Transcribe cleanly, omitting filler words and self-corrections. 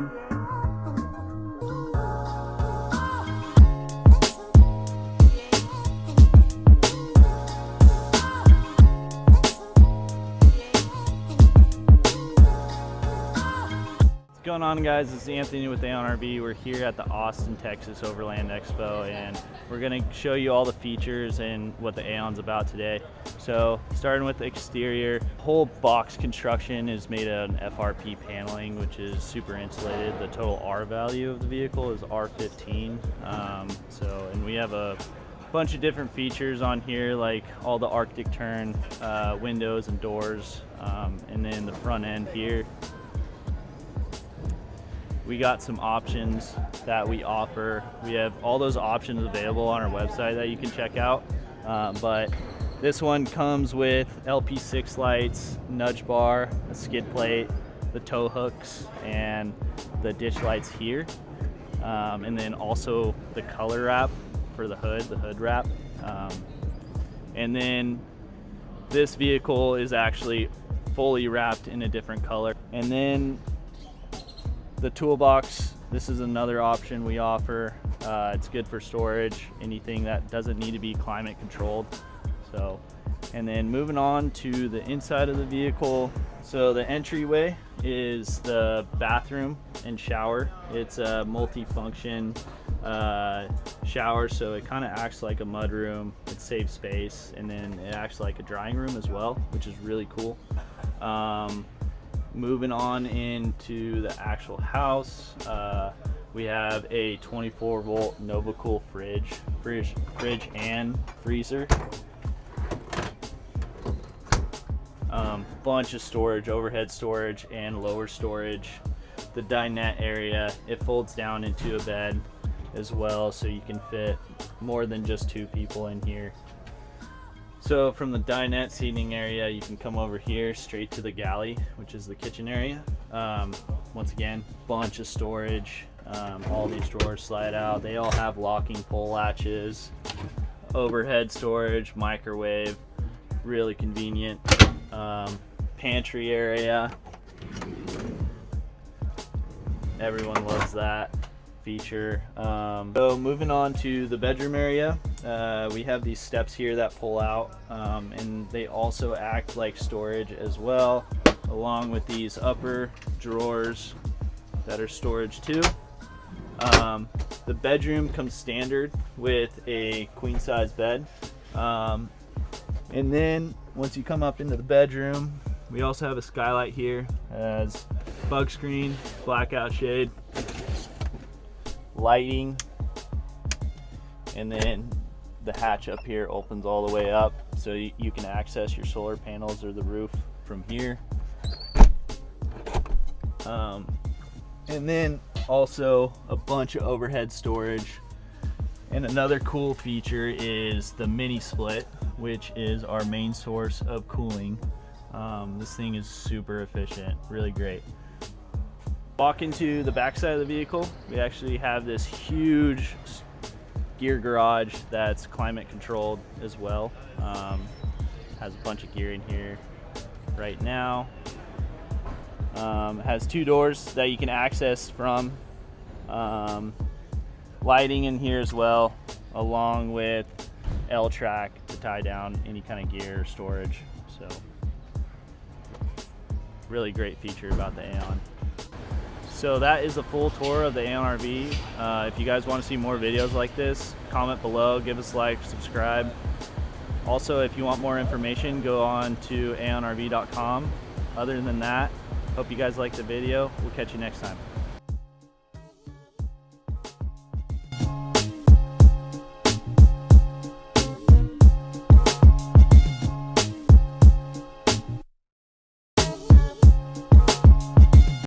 What's going on, guys? This is Anthony with AEONrv. We're here at the Austin, Texas Overland Expo, and we're going to show you all the features and what the AEON's about today. So starting with the exterior, the whole box construction is made of FRP paneling, which is super insulated. The total R value of the vehicle is R15. And we have a bunch of different features on here, like all the Arctic turn windows and doors, and then the front end here. We got some options that we offer. We have all those options available on our website that you can check out. But this one comes with LP6 lights, nudge bar, a skid plate, the tow hooks, and the ditch lights here. And then also the color wrap for the hood wrap. And then this vehicle is actually fully wrapped in a different color. And then the toolbox, this is another option we offer. It's good for storage, anything that doesn't need to be climate controlled. And then moving on to the inside of the vehicle. So the entryway is the bathroom and shower. It's a multi-function shower, so it kind of acts like a mud room. It saves space, and then it acts like a drying room as well, which is really cool. Moving on into the actual house, we have a 24-volt NovaCool fridge and freezer. Bunch of storage, overhead storage and lower storage. The dinette area, it folds down into a bed as well, so you can fit more than just 2 people in here. So from the dinette seating area, you can come over here straight to the galley, which is the kitchen area. Once again, bunch of storage. All these drawers slide out. They all have locking pull latches, overhead storage, microwave, really convenient. Pantry area. Everyone loves that feature. So moving on to the bedroom area, we have these steps here that pull out, and they also act like storage as well, along with these upper drawers that are storage too. The bedroom comes standard with a queen size bed, and then once you come up into the bedroom, we also have a skylight here. It has bug screen, blackout shade, lighting, and then the hatch up here opens all the way up, so you can access your solar panels or the roof from here. And then also a bunch of overhead storage. And another cool feature is the mini split, which is our main source of cooling. This thing is super efficient, really great. Walk into the back side of the vehicle, we actually have this huge gear garage that's climate controlled as well. Has a bunch of gear in here right now. Has 2 doors that you can access from. Lighting in here as well, along with L-track to tie down any kind of gear or storage. So really great feature about the AEON. So that is a full tour of the AEONrv. If you guys want to see more videos like this, comment below, give us a like, subscribe. Also, if you want more information, go on to AEONrv.com. Other than that, hope you guys liked the video. We'll catch you next time.